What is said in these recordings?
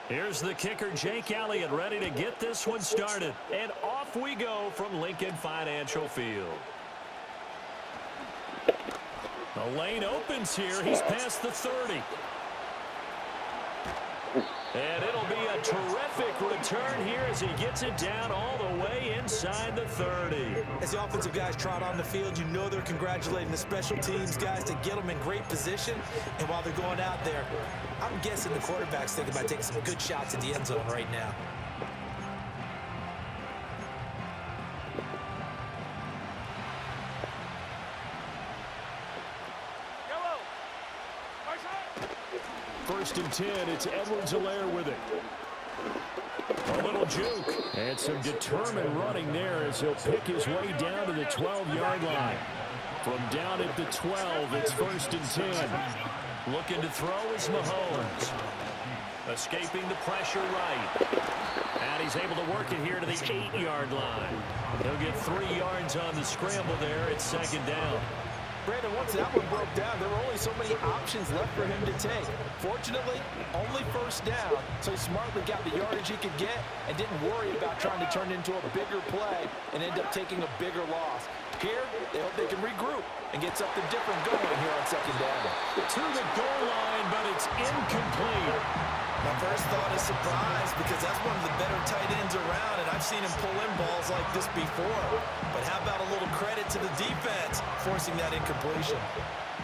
Here's the kicker, Jake Elliott, ready to get this one started. And off we go from Lincoln Financial Field. The lane opens here. He's past the 30. And it'll be a terrific return here as he gets it down all the way inside the 30. As the offensive guys trot on the field, you know they're congratulating the special teams guys to get them in great position. And while they're going out there, I'm guessing the quarterback's thinking about taking some good shots at the end zone right now. First and 10, it's Edwards-Helaire with it. A little juke. And some determined running there as he'll pick his way down to the 12-yard line. From down at the 12, it's first and 10. Looking to throw is Mahomes. Escaping the pressure right. And he's able to work it here to the 8-yard line. He'll get 3 yards on the scramble there. It's second down. Brandon, once that one broke down, there were only so many options left for him to take. Fortunately, only first down, so he smartly got the yardage he could get and didn't worry about trying to turn it into a bigger play and end up taking a bigger loss. Here, they hope they can regroup and get something different going here on second down. To the goal line, but it's incomplete. My first thought is surprise because that's one of the better tight ends around, and I've seen him pull in balls like this before. But how about a little credit to the defense forcing that incompletion?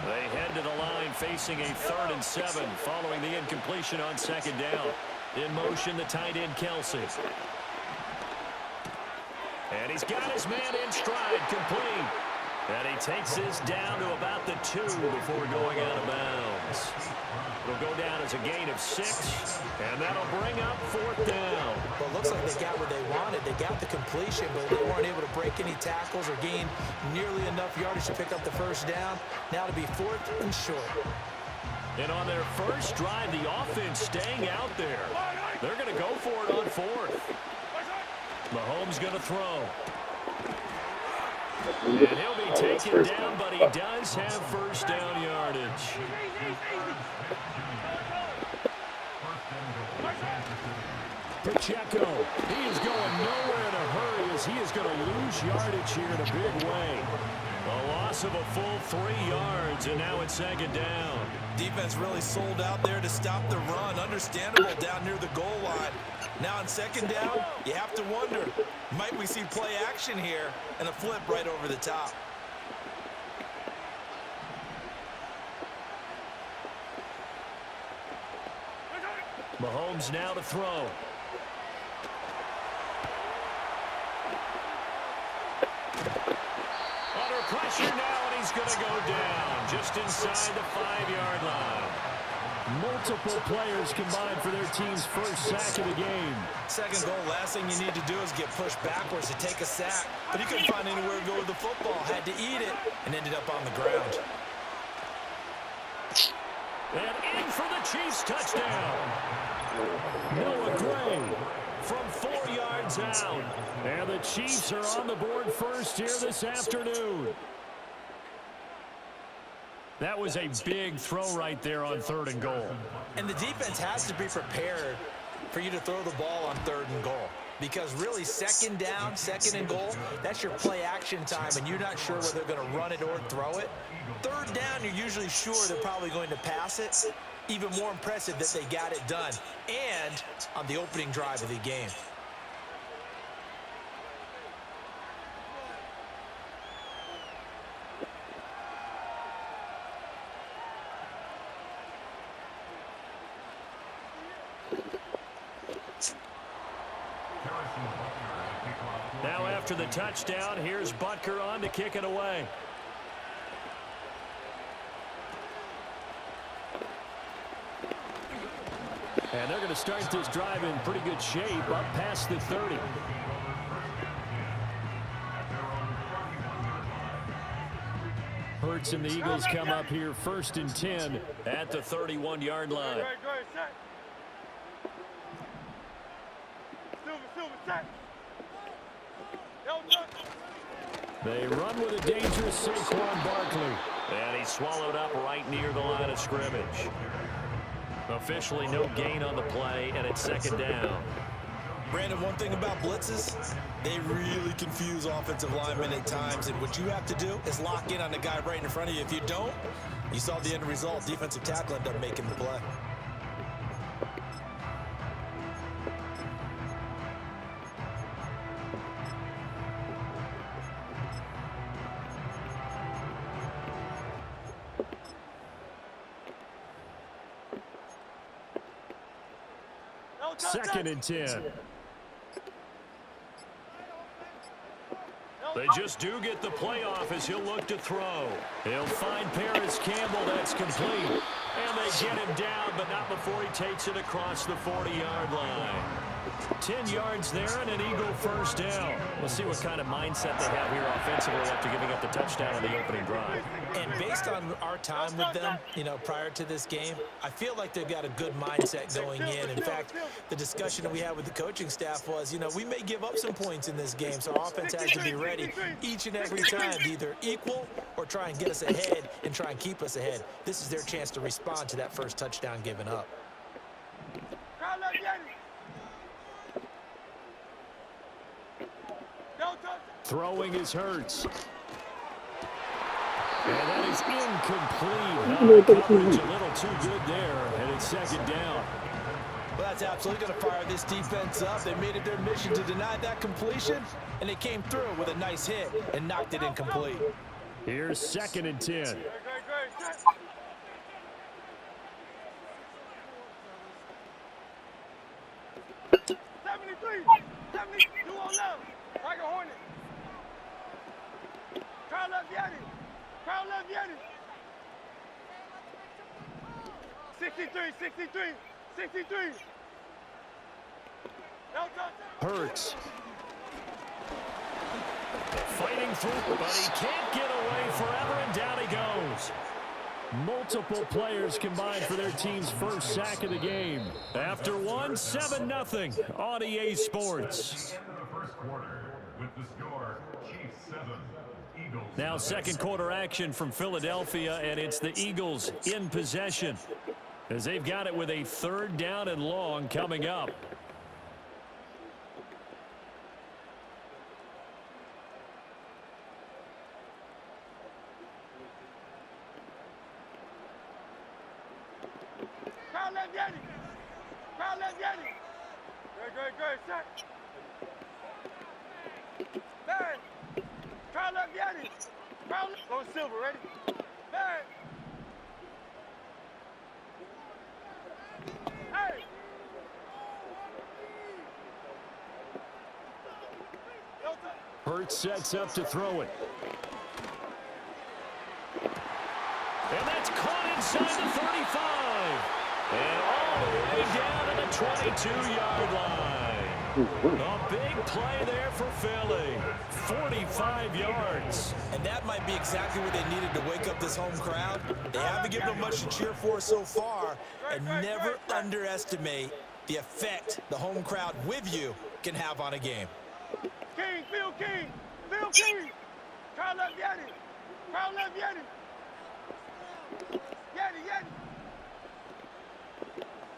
They head to the line facing a 3rd and 7 following the incompletion on second down. In motion, the tight end, Kelsey. And he's got his man in stride, complete. And he takes this down to about the 2 before going out of bounds. It'll go down as a gain of 6, and that'll bring up 4th down. Well, it looks like they got what they wanted. They got the completion, but they weren't able to break any tackles or gain nearly enough yardage to pick up the first down. Now to be 4th and short. And on their first drive, the offense staying out there. They're going to go for it on 4th. Mahomes going to throw. And he'll be taken down, but he does have first down yardage. Pacheco, he is going nowhere in a hurry as he is going to lose yardage here in a big way. A loss of a full 3 yards, and now it's second down. Defense really sold out there to stop the run. Understandable down near the goal line. Now on second down, you have to wonder, might we see play action here and a flip right over the top? Mahomes now to throw. Under pressure now, and he's going to go down just inside the 5-yard line. Multiple players combined for their team's first sack of the game. Second goal, last thing you need to do is get pushed backwards to take a sack. But he couldn't find anywhere to go with the football. Had to eat it and ended up on the ground. And in for the Chiefs touchdown. Noah Gray from 4 yards out. And the Chiefs are on the board first here this afternoon. That was a big throw right there on 3rd and goal. And the defense has to be prepared for you to throw the ball on 3rd and goal. Because really, second down, 2nd and goal, that's your play action time, and you're not sure whether they're going to run it or throw it. 3rd down, you're usually sure they're probably going to pass it. Even more impressive that they got it done. And on the opening drive of the game. Now after the touchdown, here's Butker on to kick it away. And they're going to start this drive in pretty good shape up past the 30. Hurts and the Eagles come up here 1st and 10 at the 31-yard line. They run with a dangerous Saquon Barkley. And he's swallowed up right near the line of scrimmage. Officially no gain on the play, and it's second down. Brandon, one thing about blitzes, they really confuse offensive linemen at times, and what you have to do is lock in on the guy right in front of you. If you don't, you saw the end result. Defensive tackle ended up making the play. Second and 10. They just do get the play off as he'll look to throw. He'll find Paris Campbell. That's complete. And they get him down, but not before he takes it across the 40-yard line. 10 yards there and an Eagle first down. We'll see what kind of mindset they have here offensively after giving up the touchdown on the opening drive. And based on our time with them, prior to this game, I feel like they've got a good mindset going in. In fact, the discussion that we had with the coaching staff was, we may give up some points in this game, so our offense has to be ready each and every time to either equal or try and get us ahead and try and keep us ahead. This is their chance to respond to that first touchdown given up. Throwing is Hurts. And that is incomplete. Coverage a little too good there, and it's second down. Well, that's absolutely going to fire this defense up. They made it their mission to deny that completion, and they came through with a nice hit and knocked it incomplete. Here's second and 10. Hurts. Fighting through, but he can't get away forever, and down he goes. Multiple players combined for their team's first sack of the game. After one, 7-0 on EA Sports. Now second quarter action from Philadelphia, and it's the Eagles in possession as they've got it with a third down and long coming up. Hurts sets up to throw it. And that's caught inside the 35. And all the way down to the 22-yard line. A big play there for Philly. 45 yards. And that might be exactly what they needed to wake up this home crowd. They haven't given them much to cheer for so far. And never underestimate the effect the home crowd with you can have on a game. King, Phil King, Phil King. Crowd left Yeti. Crowd left Yeti. Yeti.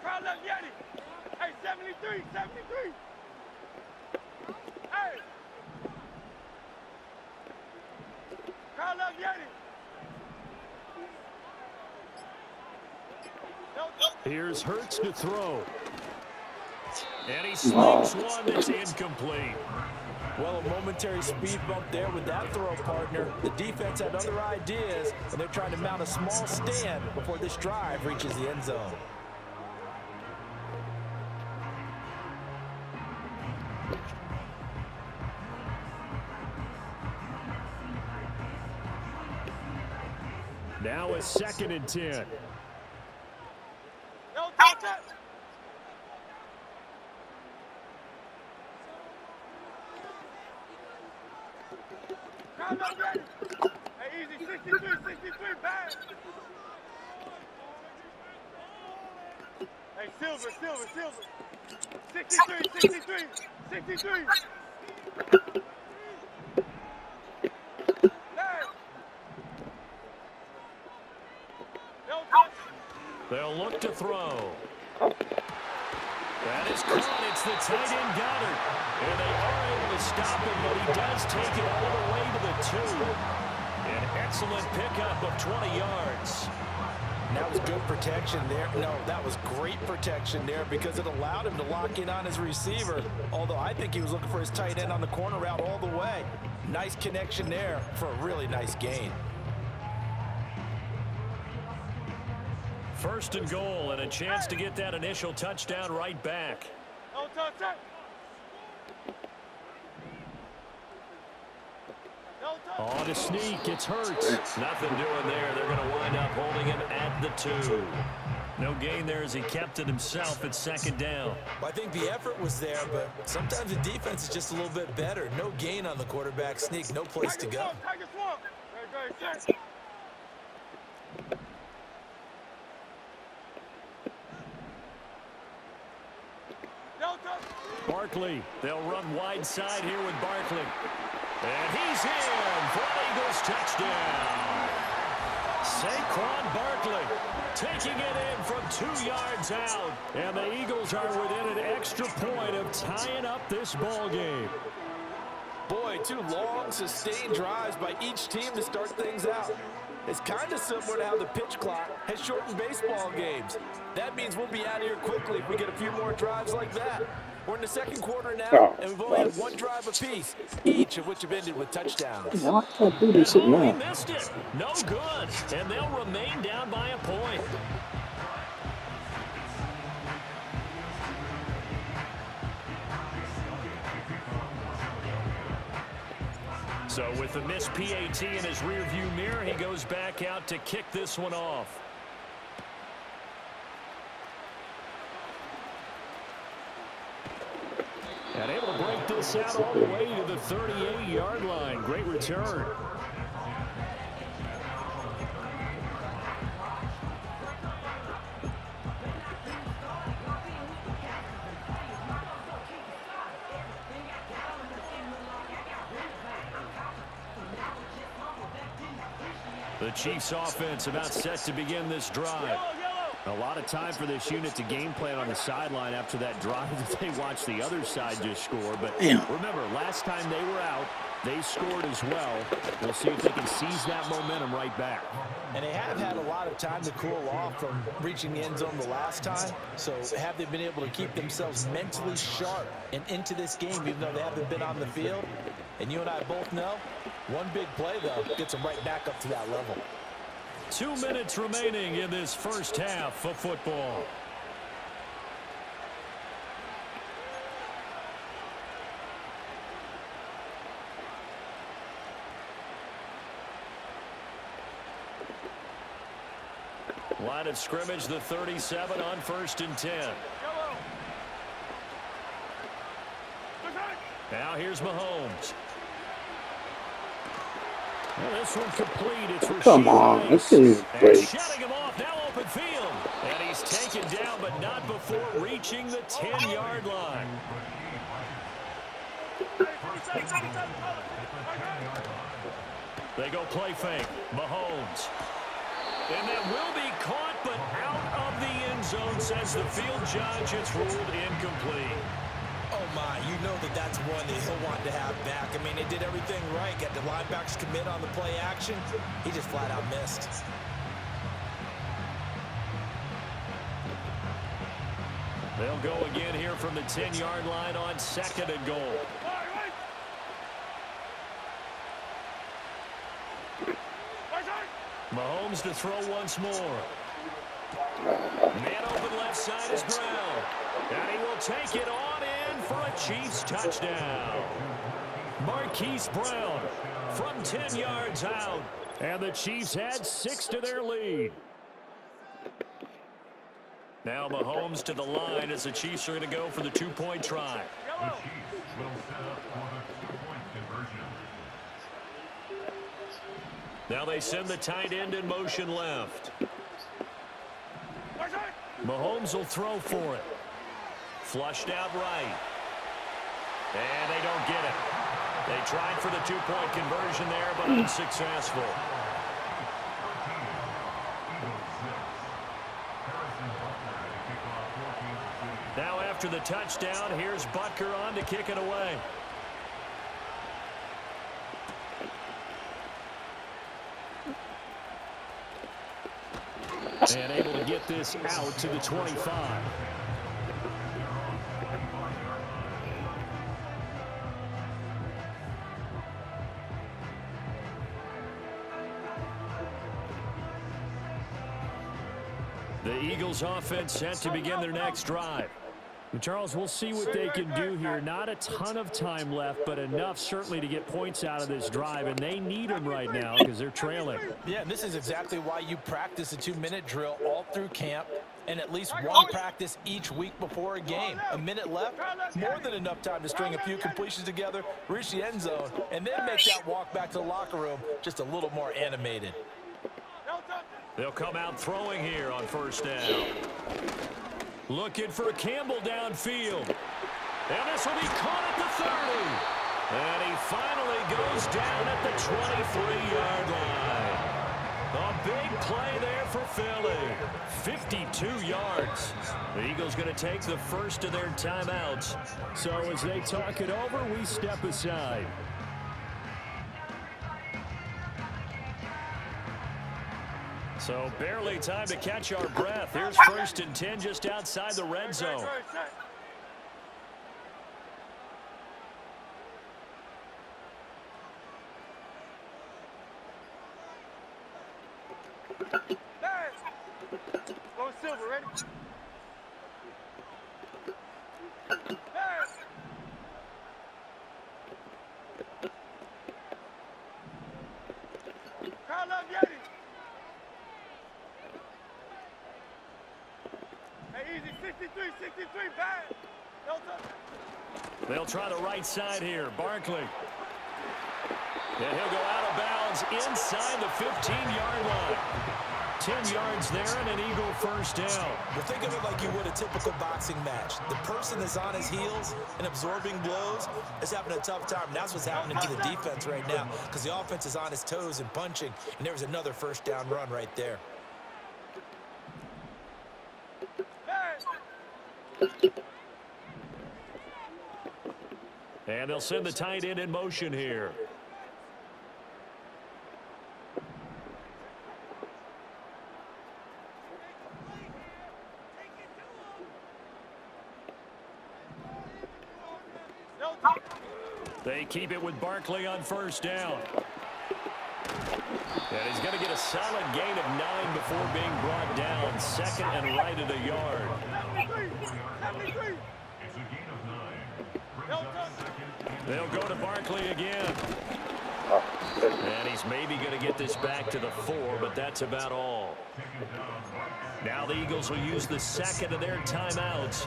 Crowd left Yeti. Hey, 73. Hey. Crowd left Yeti. Here's Hurts to throw. And he slings one that's incomplete. Well, a momentary speed bump there with that throw, partner. The defense had other ideas, and they're trying to mount a small stand before this drive reaches the end zone. Now a second and 10. No, touch it. Hey, easy, 63, bad. Hey, silver. 63. They'll look to throw. That is caught. It's the tight end Goddard. And they are able to stop him, but he does take it all the way to the 2. An excellent pickup of 20 yards. And that was good protection there. No, that was great protection there because it allowed him to lock in on his receiver. Although I think he was looking for his tight end on the corner route all the way. Nice connection there for a really nice gain. First and goal, and a chance to get that initial touchdown right back. Don't touch it. On a sneak, it's Hurts. Nothing doing there. They're going to wind up holding him at the 2. No gain there as he kept it himself at second down. Well, I think the effort was there, but sometimes the defense is just a little bit better. No gain on the quarterback sneak, no place to go. Barkley, they'll run wide side here with Barkley. And he's in for an Eagles touchdown. Saquon Barkley taking it in from 2 yards out. And the Eagles are within an extra point of tying up this ball game. Boy, 2 long, sustained drives by each team to start things out. It's kind of similar to how the pitch clock has shortened baseball games. That means we'll be out of here quickly if we get a few more drives like that. We're in the second quarter now, and we've only had 1 drive apiece, each of which have ended with touchdowns. He missed it. No good. And they'll remain down by a point. So with the missed PAT in his rearview mirror, he goes back out to kick this one off. And able to break this out all the way to the 38-yard line. Great return. The Chiefs offense about set to begin this drive. A lot of time for this unit to game plan on the sideline after that drive that they watched the other side just score. But remember, last time they were out, they scored as well. We'll see if they can seize that momentum right back. And they have had a lot of time to cool off from reaching the end zone the last time. So have they been able to keep themselves mentally sharp and into this game, even though they haven't been on the field? And you and I both know, one big play, though, gets them right back up to that level. 2 minutes remaining in this first half of football. Line of scrimmage, the 37 on 1st and 10. Now here's Mahomes. Well, this one complete. It's Come on, this is great. Shutting him off, now open field. And he's taken down, but not before reaching the 10-yard line. They go play fake. Mahomes. And that will be caught, but out of the end zone, says the field judge. It's ruled incomplete. Oh, my, you know that's one that he'll want to have back. I mean, they did everything right. Got the linebackers commit on the play action. He just flat out missed. They'll go again here from the 10-yard line on 2nd and goal. Mahomes to throw once more. Man open left side is Brown. And he will take it on in for a Chiefs touchdown. Marquise Brown from 10 yards out. And the Chiefs add 6 to their lead. Now Mahomes to the line as the Chiefs are going to go for the 2-point try. The Chiefs will set up for the 2-point conversion. Now they send the tight end in motion left. Mahomes will throw for it. Flushed out right. And they don't get it. They tried for the 2-point conversion there, but unsuccessful. after the touchdown. Here's Butker on to kick it away. And able to get this out to the 25. The Eagles offense set to begin their next drive. And Charles, we'll see what they can do here. Not a ton of time left, but enough certainly to get points out of this drive, and they need them right now because they're trailing. Yeah, and this is exactly why you practice a 2-minute drill all through camp and at least one practice each week before a game. A minute left, more than enough time to string a few completions together, reach the end zone, and then make that walk back to the locker room just a little more animated. They'll come out throwing here on first down. Looking for Campbell downfield. And this will be caught at the 30. And he finally goes down at the 23-yard line. A big play there for Philly. 52 yards. The Eagles going to take the first of their timeouts. So as they talk it over, we step aside. So barely time to catch our breath. Here's 1st and 10 just outside the red zone. Go Silver, ready? Carl Yeti. Hey, easy, 63, bad. No touch. They'll try the right side here. Barkley. And he'll go out of bounds inside the 15-yard line. 10 yards there and an Eagle first down. Well, think of it like you would a typical boxing match. The person that's on his heels and absorbing blows is having a tough time. And that's what's happening to the defense right now because the offense is on his toes and punching. And there was another first down run right there. And they'll send the tight end in motion here. They keep it with Barkley on first down. And he's going to get a solid gain of 9 before being brought down. 2nd and right at a yard. It's a gain of 9. They'll go to Barkley again. And he's maybe going to get this back to the 4, but that's about all. Now the Eagles will use the 2nd of their timeouts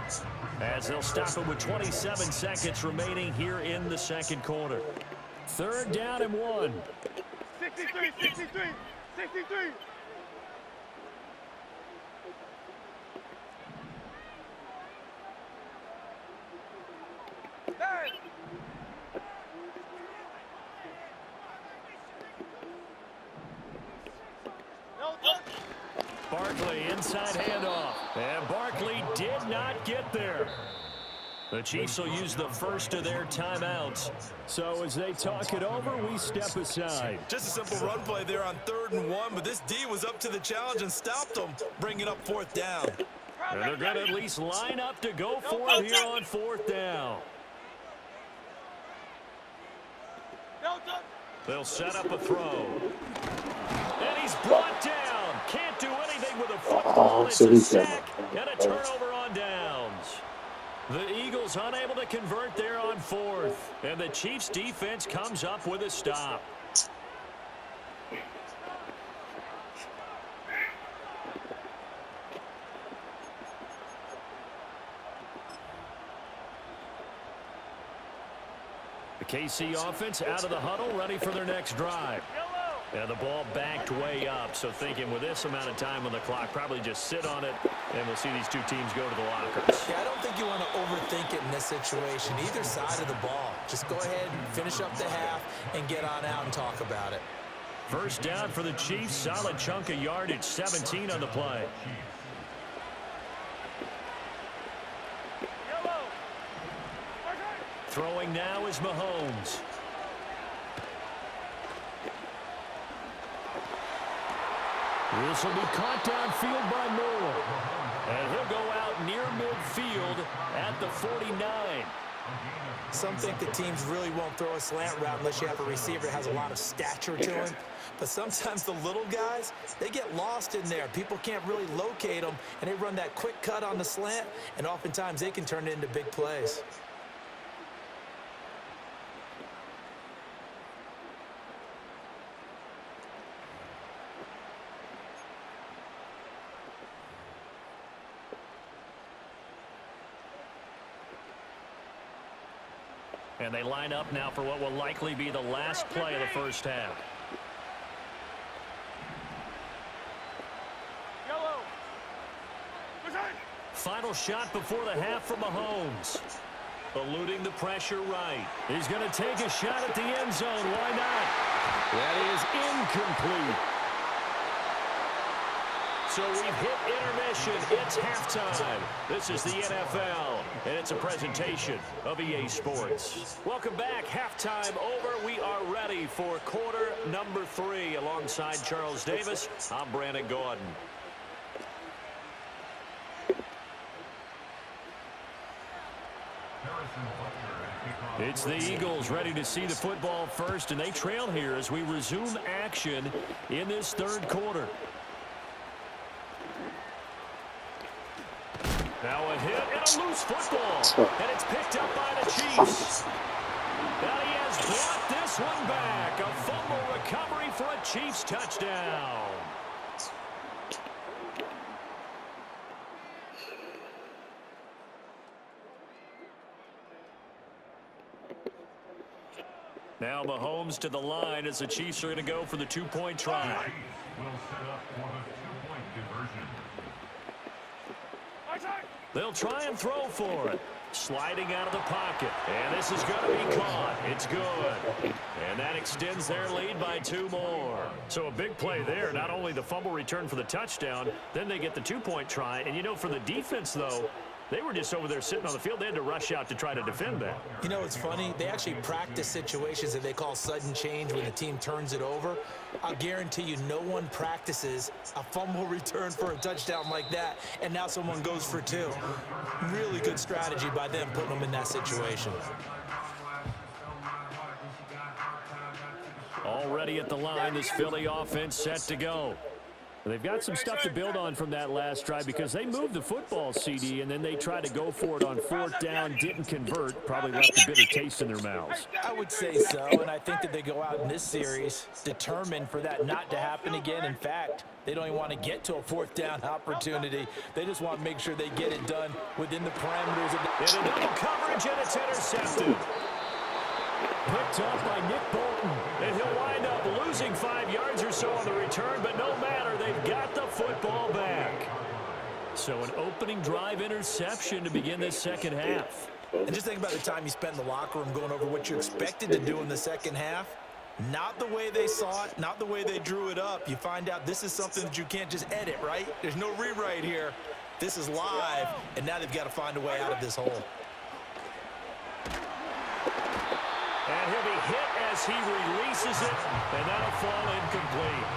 as they'll stop it with 27 seconds remaining here in the 2nd quarter. 3rd down and 1. 63. Barkley inside handoff. And Barkley did not get there. The Chiefs will use the first of their timeouts. So as they talk it over, we step aside. Just a simple run play there on 3rd and 1, but this D was up to the challenge and stopped them, bringing up 4th down. And they're going to at least line up to go for it here on 4th down. They'll set up a throw. And he's brought down. Can't do anything with a football. It's a sack and a turnover on downs. The Eagles unable to convert there on 4th. And the Chiefs defense comes up with a stop. The KC offense out of the huddle, ready for their next drive. And the ball backed way up, so thinking with this amount of time on the clock, probably just sit on it, and we'll see these two teams go to the lockers. Yeah, I don't think you want to overthink it in this situation, either side of the ball. Just go ahead and finish up the half and get on out and talk about it. First down for the Chiefs, solid chunk of yardage, 17 on the play. Throwing now is Mahomes. This will be caught downfield by Moore. And he'll go out near midfield at the 49. Some think the teams really won't throw a slant route unless you have a receiver that has a lot of stature to him. But sometimes the little guys, they get lost in there. People can't really locate them, and they run that quick cut on the slant, and oftentimes they can turn it into big plays. And they line up now for what will likely be the last play of the first half. Yellow. Final shot before the half from Mahomes. Eluding the pressure right. He's going to take a shot at the end zone. Why not? That is incomplete. So we've hit intermission. It's halftime. This is the NFL, and it's a presentation of EA Sports. Welcome back. Halftime over. We are ready for quarter number 3. Alongside Charles Davis, I'm Brandon Gordon. It's the Eagles ready to see the football first, and they trail here as we resume action in this third quarter. Now a hit and a loose football, and it's picked up by the Chiefs. Now he has brought this one back. A fumble recovery for a Chiefs touchdown. Now Mahomes to the line as the Chiefs are going to go for the 2-point try. Will set up for the 2-point conversion. They'll try and throw for it. Sliding out of the pocket. And this is going to be caught. It's good. And that extends their lead by 2 more. So a big play there. Not only the fumble return for the touchdown, then they get the 2-point try. And, you know, for the defense, though, they were just over there sitting on the field. They had to rush out to try to defend that. You know, it's funny. They actually practice situations that they call sudden change when the team turns it over. I'll guarantee you no one practices a fumble return for a touchdown like that, and now someone goes for 2. Really good strategy by them putting them in that situation. Already at the line, this Philly offense set to go. They've got some stuff to build on from that last drive because they moved the football, CD, and then they tried to go for it on 4th down, didn't convert, probably left a bitter taste in their mouths. I would say so, and I think that they go out in this series determined for that not to happen again. In fact, they don't even want to get to a 4th down opportunity. They just want to make sure they get it done within the parameters of the... And a double coverage, and it's intercepted. Picked up by Nick Bolton, and he'll wind up losing 5 yards or so on the return, but no matter, they've got the football back. So an opening drive interception to begin this second half. And just think about the time you spent in the locker room going over what you expected to do in the second half. Not the way they saw it, not the way they drew it up. You find out this is something that you can't just edit, right? There's no rewrite here. This is live, and now they've got to find a way out of this hole. And he'll be hit as he releases it, and that'll fall incomplete.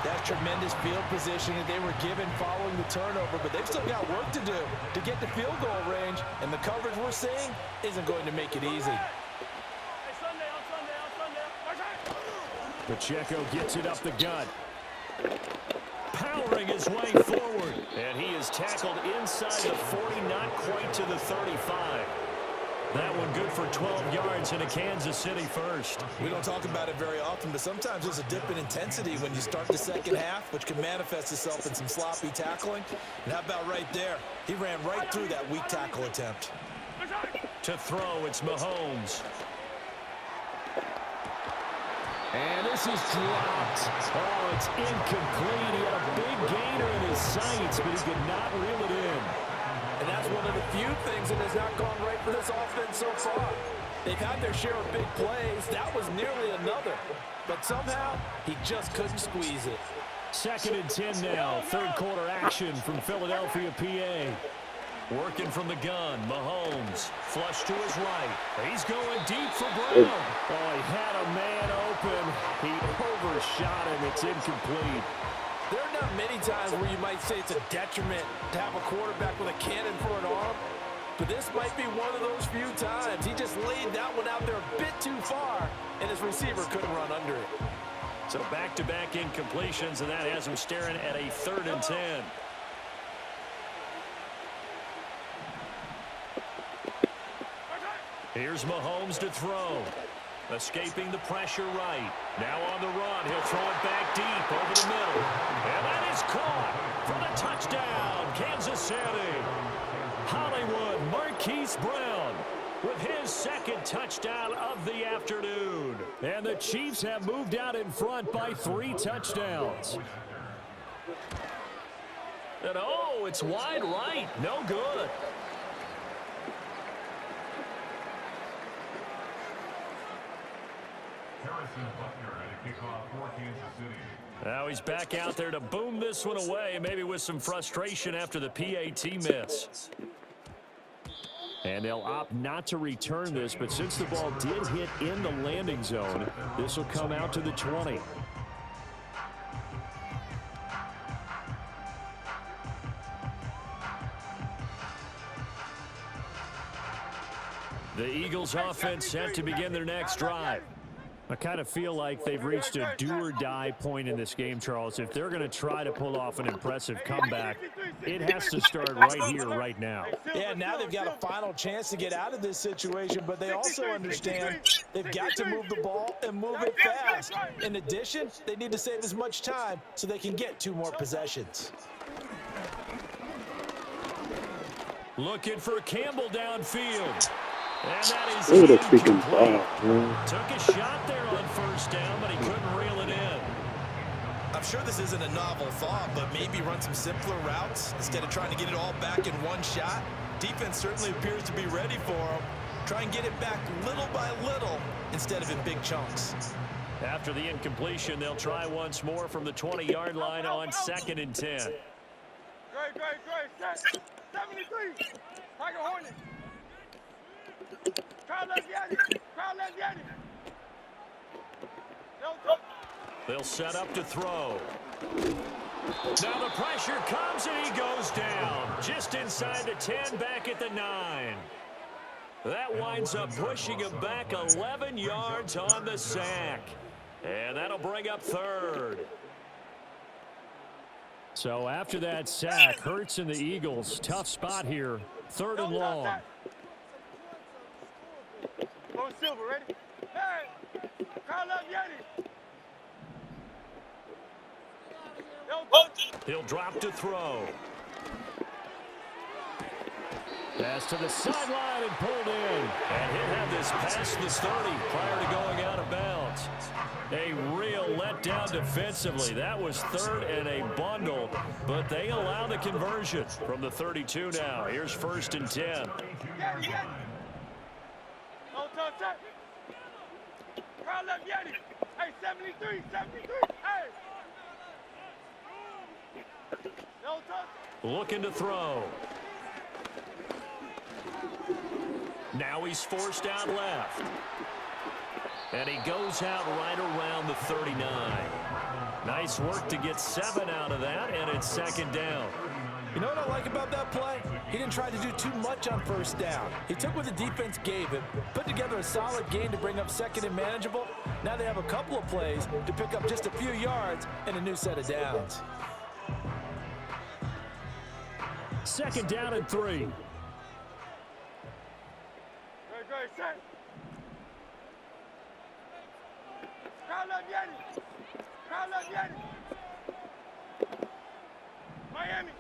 That's tremendous field positioning they were given following the turnover, but they've still got work to do to get to field goal range, and the coverage we're seeing isn't going to make it easy. Pacheco gets it up the gut. Powering his way forward, and he is tackled inside the 40, not quite to the 35. That one good for 12 yards in a Kansas City first. We don't talk about it very often, but sometimes there's a dip in intensity when you start the second half, which can manifest itself in some sloppy tackling. And how about right there? He ran right through that weak tackle attempt. To throw, it's Mahomes. And this is dropped. Oh, it's incomplete. He had a big gainer in his sights, but he could not reel it in. And that's one of the few things that has not gone right for this offense so far. They've had their share of big plays. That was nearly another. But somehow, he just couldn't squeeze it. 2nd and 10 now. Third quarter action from Philadelphia, PA. Working from the gun, Mahomes. Flush to his right. He's going deep for Brown. Oh, he had a man open. He overshot him. It's incomplete. There are not many times where you might say it's a detriment to have a quarterback with a cannon for an arm, but this might be one of those few times. He just laid that one out there a bit too far, and his receiver couldn't run under it. So back-to-back incompletions, and that has him staring at a 3rd and 10. Here's Mahomes to throw. Escaping the pressure right. Now on the run. He'll throw it back deep over the middle. And that is caught for the touchdown. Kansas City. Hollywood Marquise Brown with his 2nd touchdown of the afternoon. And the Chiefs have moved out in front by 3 touchdowns. And oh, it's wide right. No good. Now he's back out there to boom this one away, maybe with some frustration after the PAT miss. And they'll opt not to return this, but since the ball did hit in the landing zone, this will come out to the 20. The Eagles offense set to begin their next drive. I kind of feel like they've reached a do-or-die point in this game, Charles. If they're going to try to pull off an impressive comeback, it has to start right here, right now. Yeah, now they've got a final chance to get out of this situation, but they also understand they've got to move the ball and move it fast. In addition, they need to save as much time so they can get 2 more possessions. Looking for Campbell downfield. And that is incomplete. Took a shot there on 1st down, but he couldn't reel it in. I'm sure this isn't a novel thought, but maybe run some simpler routes instead of trying to get it all back in one shot. Defense certainly appears to be ready for him. Try and get it back little by little instead of in big chunks. After the incompletion, they'll try once more from the 20-yard line on 2nd and 10. Great. 73. Tiger Hornet. They'll set up to throw. Now the pressure comes and he goes down. Just inside the 10, back at the 9. That winds up pushing him back 11 yards on the sack. And that'll bring up 3rd. So after that sack, Hurts and the Eagles, tough spot here. 3rd and long. Silver, ready? Hey! Call up Yeti! He'll drop to throw. Pass to the sideline and pulled in. And he'll have this past the 30 prior to going out of bounds. A real letdown defensively. That was 3rd and a bundle, but they allow the conversion from the 32 now. Here's 1st and 10. Call up Yeti. Hey, 73. Hey. No touch. Looking to throw. Now he's forced out left. And he goes out right around the 39. Nice work to get 7 out of that, and it's 2nd down. You know what I like about that play? He didn't try to do too much on 1st down. He took what the defense gave him, put together a solid game to bring up 2nd and manageable. Now they have a couple of plays to pick up just a few yards and a new set of downs. 2nd down and 3. Great, set. Call up Yeti. Miami.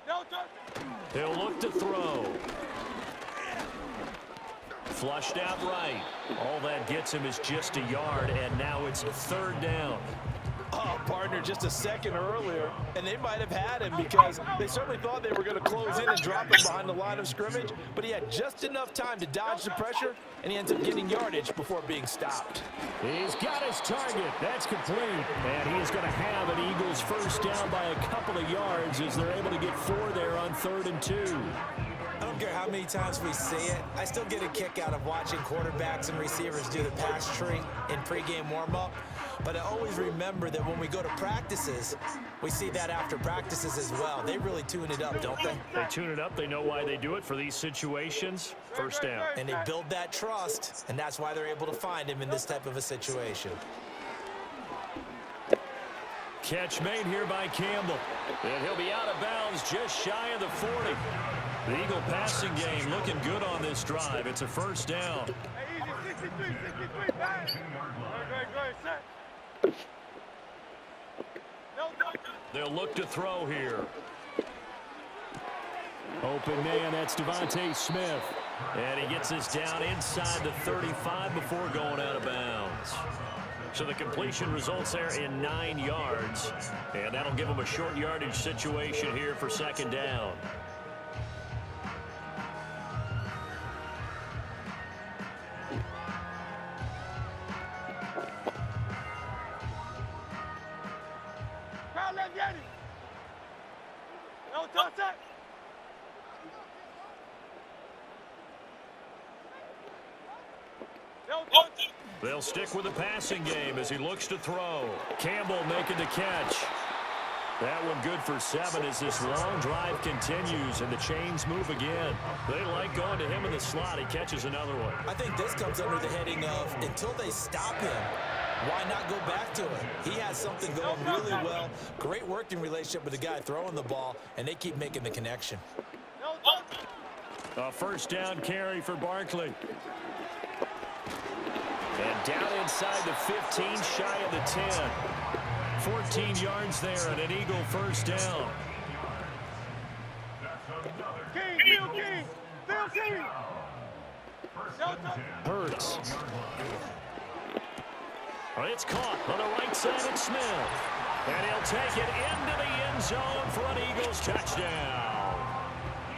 No touch. He'll look to throw. Flushed out right. All that gets him is just a yard, and now it's 3rd down. Oh, partner, just a second earlier, and they might have had him because they certainly thought they were going to close in and drop him behind the line of scrimmage, but he had just enough time to dodge the pressure, and he ends up getting yardage before being stopped. He's got his target. That's complete. And he is going to have an Eagles first down by a couple of yards as they're able to get 4 there on 3rd and 2. I don't care how many times we see it. I still get a kick out of watching quarterbacks and receivers do the pass tree in pregame warm-up. But I always remember that when we go to practices, we see that after practices as well. They really tune it up, don't they? They tune it up. They know why they do it for these situations. First down. And they build that trust, and that's why they're able to find him in this type of a situation. Catch made here by Campbell. And he'll be out of bounds just shy of the 40. The Eagle passing game looking good on this drive. It's a first down. Hey, easy, 63, back. Good, set. They'll look to throw here. Open man, that's Devontae Smith. And he gets us down inside the 35 before going out of bounds. So the completion results there in 9 yards. And that'll give him a short yardage situation here for 2nd down. They'll stick with the passing game as he looks to throw. Campbell making the catch. That one good for 7 as this long drive continues and the chains move again. They like going to him in the slot. He catches another one. I think this comes under the heading of until they stop him, why not go back to it? He has something going really well. Great working relationship with the guy throwing the ball, and they keep making the connection. A first down carry for Barkley. And down inside the 15, shy of the 10. 14 yards there and an Eagle first down. Hurts. Well, it's caught on the right side of Smith. And he'll take it into the end zone for an Eagles touchdown.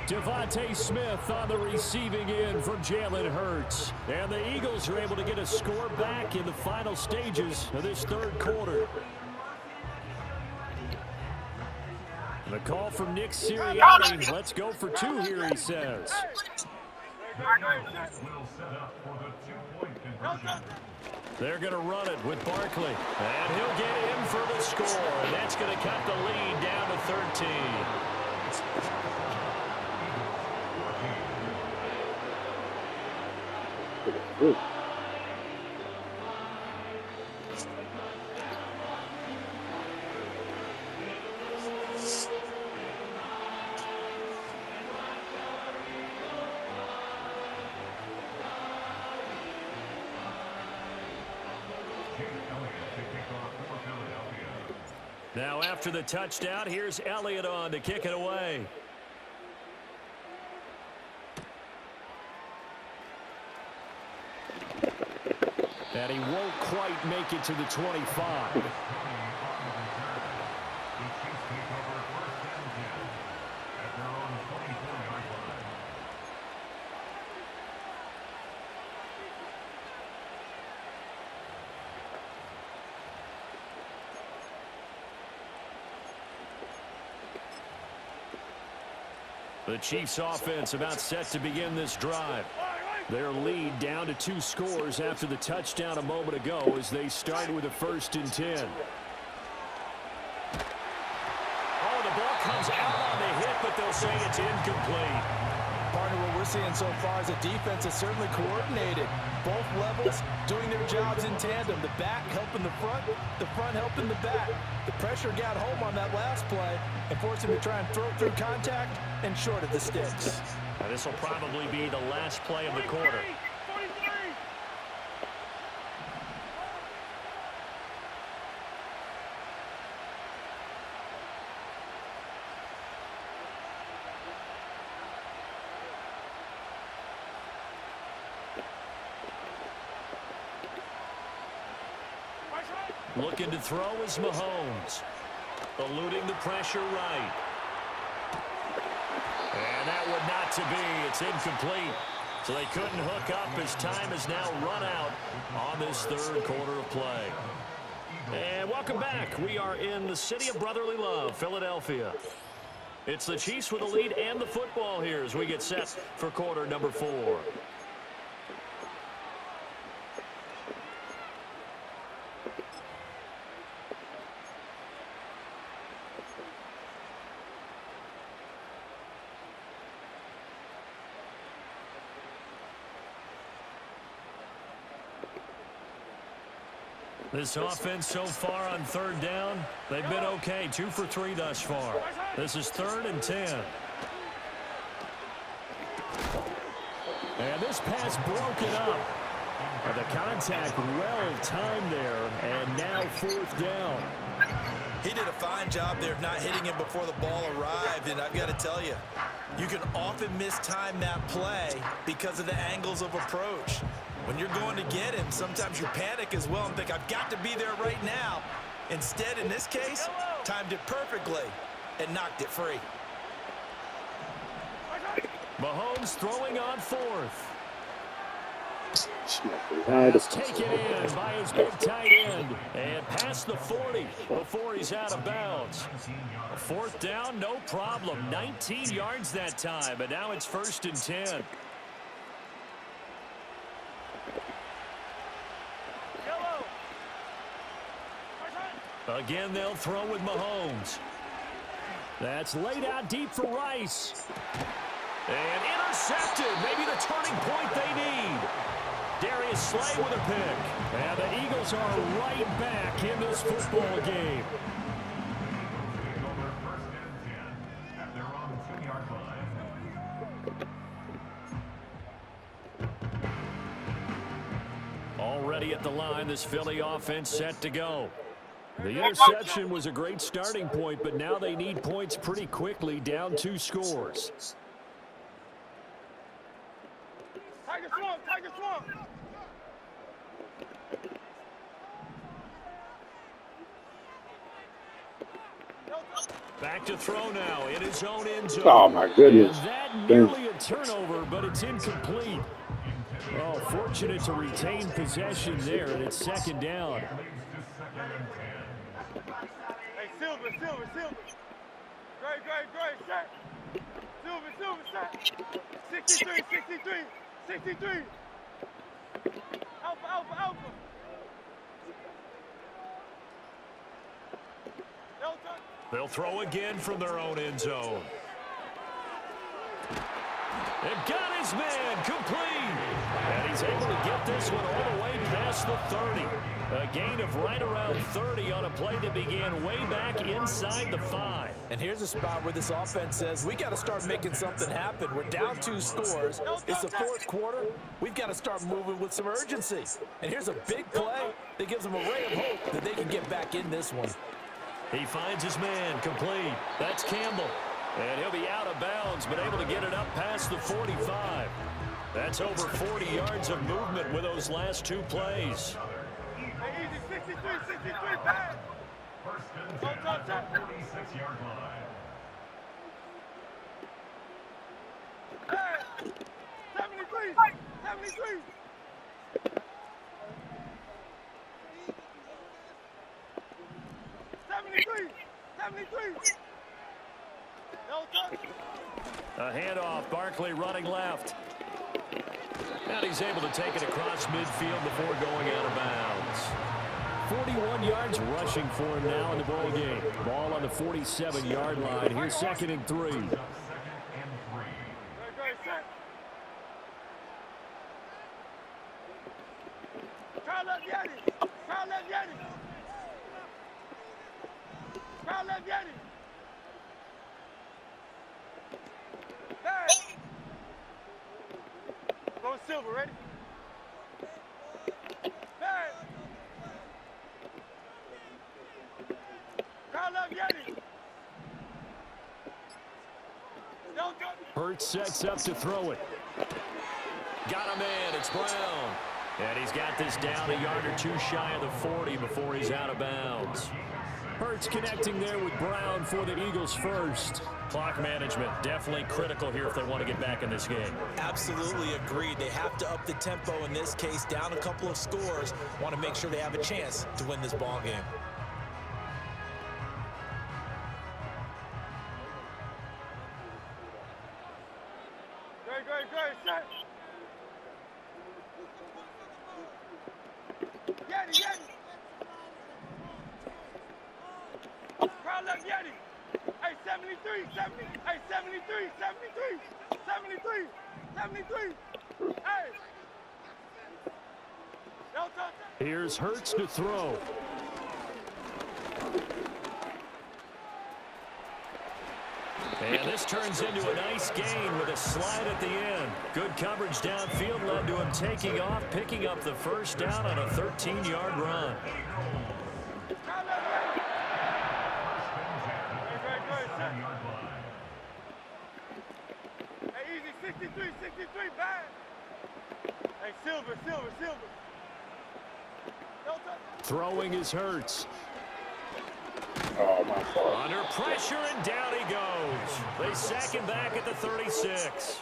Devontae Smith on the receiving end from Jalen Hurts. And the Eagles are able to get a score back in the final stages of this 3rd quarter. The call from Nick Sirianni. Let's go for 2 here, he says. They're going to run it with Barkley. And he'll get in for the score. And that's going to cut the lead down to 13. Ooh. Now after the touchdown, here's Elliott on to kick it away. And he won't quite make it to the 25. The Chiefs offense about set to begin this drive. Their lead down to 2 scores after the touchdown a moment ago as they start with a 1st and 10. Oh, the ball comes out on the hit, but they'll say it's incomplete. Partner, what we're seeing so far is the defense is certainly coordinated. Both levels doing their jobs in tandem. The back helping the front helping the back. The pressure got home on that last play and forced him to try and throw through contact and short of the sticks. Now, this will probably be the last play of the quarter. Looking to throw is Mahomes. Eluding the pressure right. And that would not to be. It's incomplete. So they couldn't hook up as time has now run out on this third quarter of play. And welcome back. We are in the city of brotherly love, Philadelphia. It's the Chiefs with the lead and the football here as we get set for quarter number 4. This offense so far on third down, they've been okay. 2 for 3 thus far. This is 3rd and 10. And this pass broken up. The contact well timed there, and now 4th down. He did a fine job there of not hitting him before the ball arrived, and I've got to tell you, you can often mistime that play because of the angles of approach. When you're going to get him, sometimes you panic as well and think, I've got to be there right now. Instead, in this case, timed it perfectly and knocked it free. Mahomes throwing on 4th. That's Taken in by his big tight end and past the 40 before he's out of bounds. 4th down, no problem. 19 yards that time, and now it's 1st and 10. Again, they'll throw with Mahomes. That's laid out deep for Rice. And intercepted. Maybe the turning point they need. Darius Slay with a pick. And the Eagles are right back in this football game. Already at the line, this Philly offense set to go. The interception was a great starting point, but now they need points pretty quickly, down 2 scores. Tiger swamp, Tiger swamp. Back to throw now in his own end zone. Oh, my goodness. And that nearly a turnover, but it's incomplete. Oh, fortunate to retain possession there, and it's 2nd down. Hey, Silver, Silver, Silver. Great, set. Silver, set. 63, 63, 63. Alpha. Delta. They'll throw again from their own end zone. And got his man complete. And he's able to get this one all the way past the 30. A gain of right around 30 on a play that began way back inside the 5. And here's a spot where this offense says, we got to start making something happen. We're down 2 scores. It's the 4th quarter. We've got to start moving with some urgency. And here's a big play that gives them a ray of hope that they can get back in this one. He finds his man complete. That's Campbell. And he'll be out of bounds, but able to get it up past the 45. That's over 40 yards of movement with those last 2 plays. Hey, easy, 63, 63, pass. 46-yard line. Hey, 73, 73. A handoff, Barkley running left. And he's able to take it across midfield before going out of bounds. 41 yards rushing for him now in the ball game. Ball on the 47-yard line. Here's 2nd and 3. Go Silver, ready? Hurts sets up to throw it. Got a man. It's Brown. And he's got this down a yard or two shy of the 40 before he's out of bounds. Hurts connecting there with Brown for the Eagles first. Clock management definitely critical here if they want to get back in this game. Absolutely agreed. They have to up the tempo in this case, down a couple of scores. Want to make sure they have a chance to win this ball game. Good, set. Yeti. Crowd left Yeti. Hey, 73. Hey, 73. Hey. Don't touch it. Here's Hurts to throw. And this turns into a nice gain with a slide at the end. Good coverage downfield led to him taking off, picking up the first down on a 13-yard run. Hey, easy, 63, bad. Hey, Silver. Don't touch it. Throwing is Hurts. Oh, my God. Under pressure, and down he goes. They sack him back at the 36.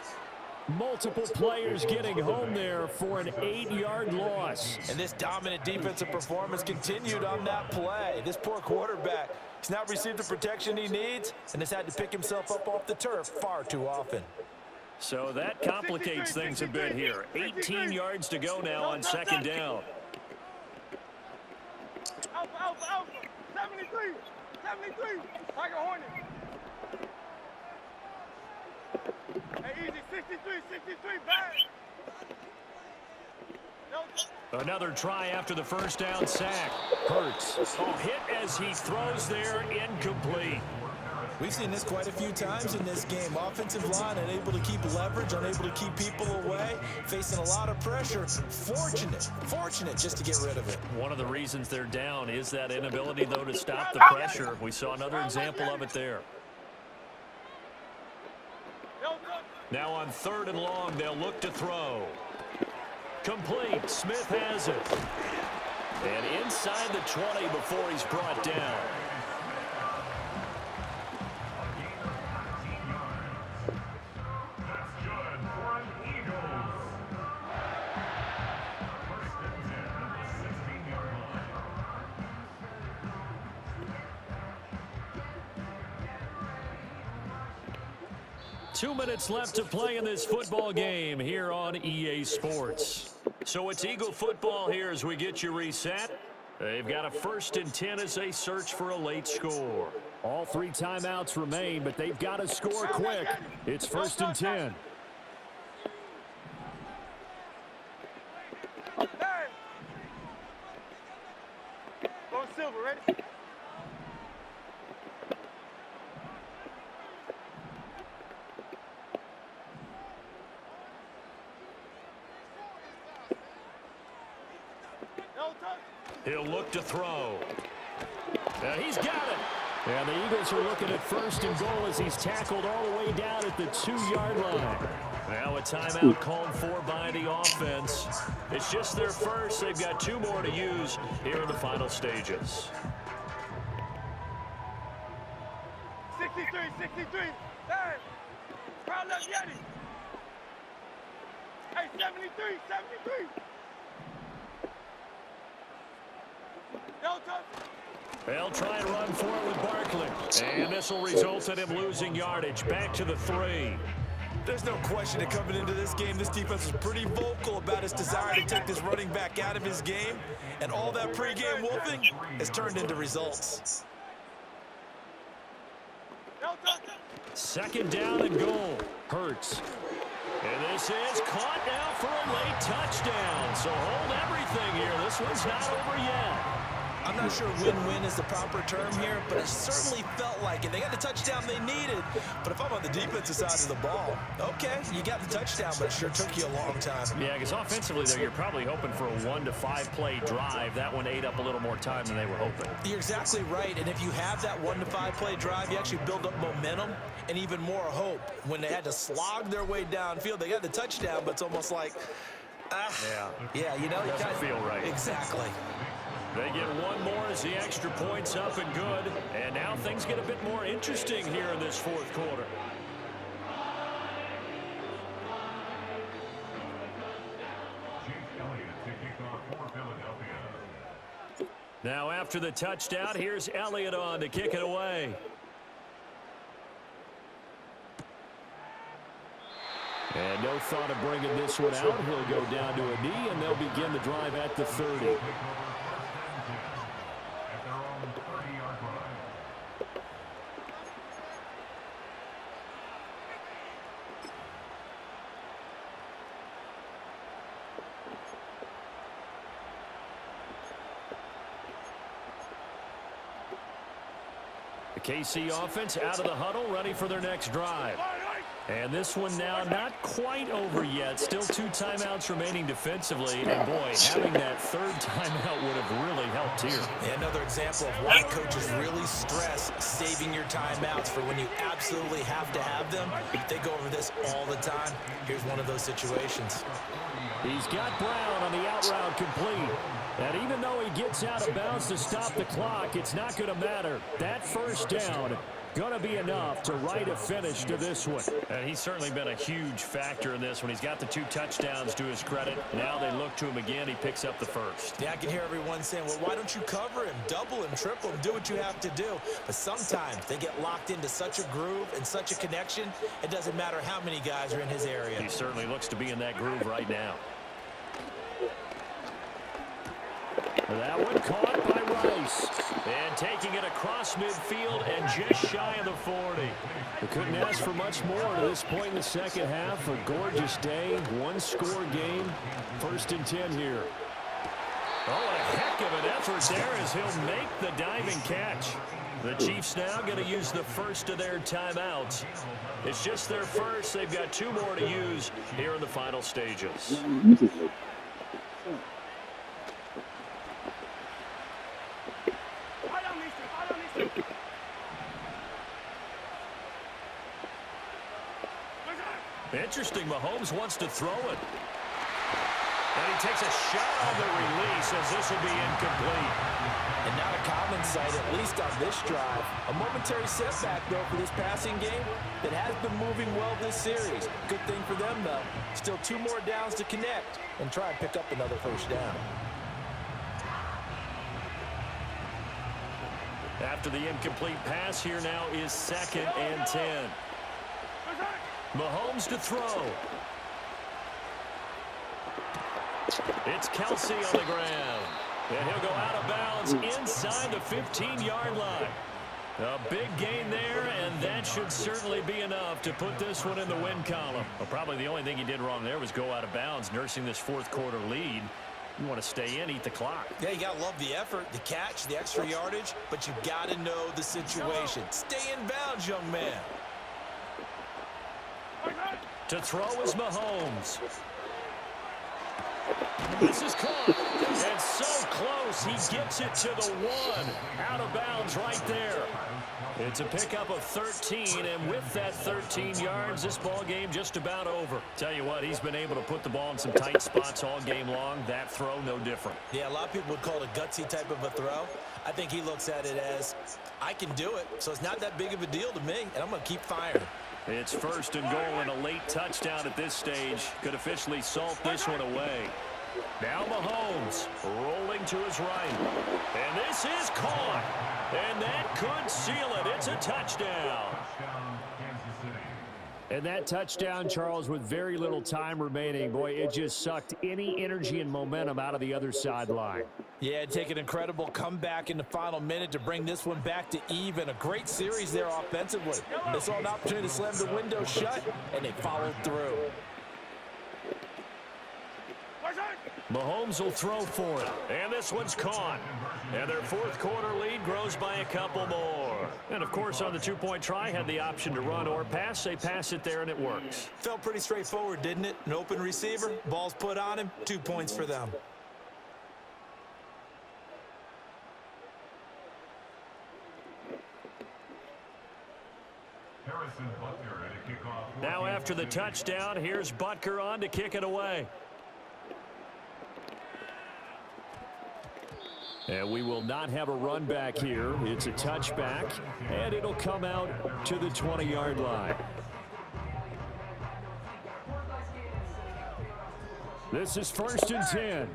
Multiple players getting home there for an 8-yard loss. And this dominant defensive performance continued on that play. This poor quarterback has now received the protection he needs and has had to pick himself up off the turf far too often. So that complicates things a bit here. 18 yards to go now on second down. Alpha. 73. Like a Hornet. Hey, easy, 63, bad. Another try after the first down sack. Hurts. Hit as he throws there, incomplete. We've seen this quite a few times in this game. Offensive line unable to keep leverage, unable to keep people away, facing a lot of pressure. Fortunate just to get rid of it. One of the reasons they're down is that inability, though, to stop the pressure. We saw another example of it there. Now on 3rd and long, they'll look to throw. Complete. Smith has it. And inside the 20 before he's brought down. 2 minutes left to play in this football game here on EA Sports. So it's Eagle football here as we get you reset. They've got a 1st and 10 as they search for a late score. All 3 timeouts remain, but they've got to score quick. It's 1st and 10. Go Silver, ready? He'll look to throw. He's got it. And the Eagles are looking at 1st and goal as he's tackled all the way down at the 2-yard line. Now a timeout called for by the offense. It's just their first. They've got 2 more to use here in the final stages. 63. Hey, crowd left Yeti. Hey, 73. They'll try and run for it with Barkley. And this will result in him losing yardage. Back to the 3. There's no question that coming into this game, this defense is pretty vocal about its desire to take this running back out of his game. And all that pregame wolfing has turned into results. 2nd down and goal. Hurts. And this is caught now for a late touchdown. So hold everything here. This one's not over yet. I'm not sure win-win is the proper term here, but it certainly felt like it. They got the touchdown they needed, but if I'm on the defensive side of the ball, okay, you got the touchdown, but it sure took you a long time. Yeah, because offensively, though, you're probably hoping for a 1 to 5 play drive. That one ate up a little more time than they were hoping. You're exactly right, and if you have that 1 to 5 play drive, you actually build up momentum and even more hope. When they had to slog their way downfield, they got the touchdown, but it's almost like Yeah, you know, you doesn't feel right. Exactly. They get one more as the extra point's up and good. And now things get a bit more interesting here in this fourth quarter. Now after the touchdown, here's Elliott on to kick it away. And no thought of bringing this one out. He'll go down to a knee, and they'll begin the drive at the 30. The KC offense out of the huddle, ready for their next drive. And this one now not quite over yet. Still 2 timeouts remaining defensively. And, boy, having that third timeout would have really helped here. Yeah, another example of why coaches really stress saving your timeouts for when you absolutely have to have them. They go over this all the time. Here's one of those situations. He's got Brown on the out route complete. And even though he gets out of bounds to stop the clock, it's not going to matter. That first down going to be enough to write a finish to this one. And he's certainly been a huge factor in this one. He's got the 2 touchdowns to his credit. Now they look to him again. He picks up the first. Yeah, I can hear everyone saying, well, why don't you cover him, double him, triple him, do what you have to do. But sometimes they get locked into such a groove and such a connection, it doesn't matter how many guys are in his area. He certainly looks to be in that groove right now. That one caught by Rice. And taking it across midfield and just shy of the 40. We couldn't ask for much more to this point in the second half. A gorgeous day, 1-score game. 1st and 10 here. Oh, a heck of an effort there as he'll make the diving catch. The Chiefs now going to use the first of their timeouts. It's just their first. They've got 2 more to use here in the final stages. Interesting, Mahomes wants to throw it. And he takes a shot on the release as this will be incomplete. And not a common sight, at least on this drive. A momentary setback, though, for this passing game that has been moving well this series. Good thing for them, though. Still 2 more downs to connect and try and pick up another first down. After the incomplete pass, here now is 2nd and 10. Mahomes to throw. It's Kelsey on the ground. And he'll go out of bounds inside the 15-yard line. A big gain there, and that should certainly be enough to put this one in the win column. Well, probably the only thing he did wrong there was go out of bounds, nursing this 4th quarter lead. You want to stay in, eat the clock. Yeah, you got to love the effort, the catch, the extra yardage, but you got to know the situation. Stay in bounds, young man. To throw is Mahomes. This is caught. And so close, he gets it to the 1. Out of bounds right there. It's a pickup of 13, and with that 13 yards, this ball game just about over. Tell you what, he's been able to put the ball in some tight spots all game long. That throw, no different. Yeah, a lot of people would call it a gutsy type of a throw. I think he looks at it as, I can do it, so it's not that big of a deal to me, and I'm going to keep firing. It's 1st and goal, and a late touchdown at this stage could officially salt this one away. Now Mahomes rolling to his right. And this is caught. And that could seal it. It's a touchdown. And that touchdown, Charles, with very little time remaining, boy, it just sucked any energy and momentum out of the other sideline. Yeah, it'd take an incredible comeback in the final minute to bring this one back to even. A great series there offensively. They saw an opportunity to slam the window shut, and they followed through. Mahomes will throw for it. And this one's caught. And their 4th quarter lead grows by a couple more. And, of course, on the 2-point try, had the option to run or pass. They pass it there, and it works. Felt pretty straightforward, didn't it? An open receiver, ball's put on him, 2 points for them. Now after the touchdown, here's Butker on to kick it away. And we will not have a run back here. It's a touchback, and it'll come out to the 20-yard line. This is 1st and 10.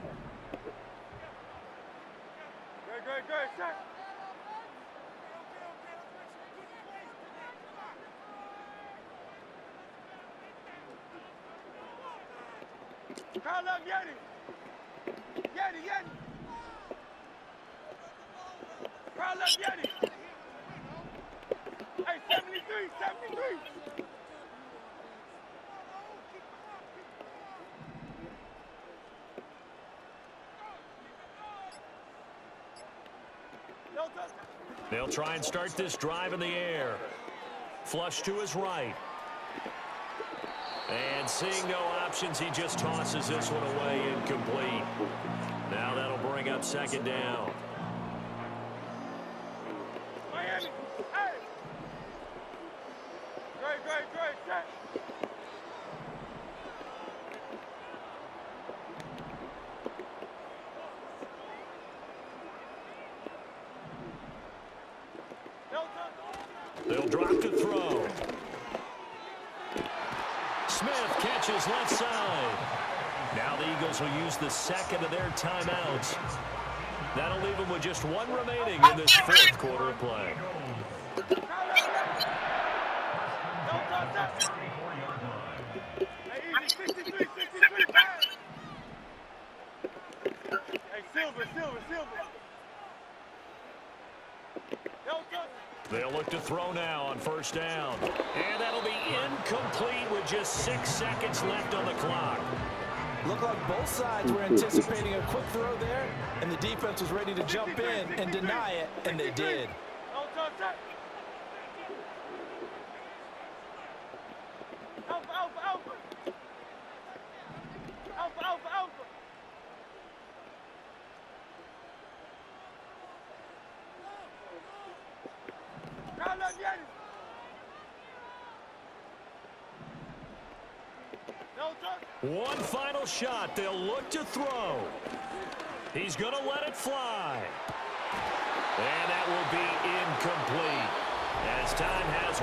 Good, set. Call up Yeti. Yeti. Call up Yeti. Hey, 73. They'll try and start this drive in the air. Flush to his right. And seeing no options, he just tosses this one away, incomplete. Now that'll bring up 2nd down. Miami, hey! Great, set. They'll drop to throw. Smith catches left side. Now the Eagles will use the 2nd of their timeouts. That'll leave them with just 1 remaining in this 4th quarter of play. Hey, Silver. They'll look to throw now on 1st down. And that'll be incomplete with just 6 seconds left on the clock. Looked like both sides were anticipating a quick throw there, and the defense was ready to jump in and deny it, and they did. Alpha. Call up Yeti. One final shot. They'll look to throw. He's going to let it fly. And that will be incomplete as time has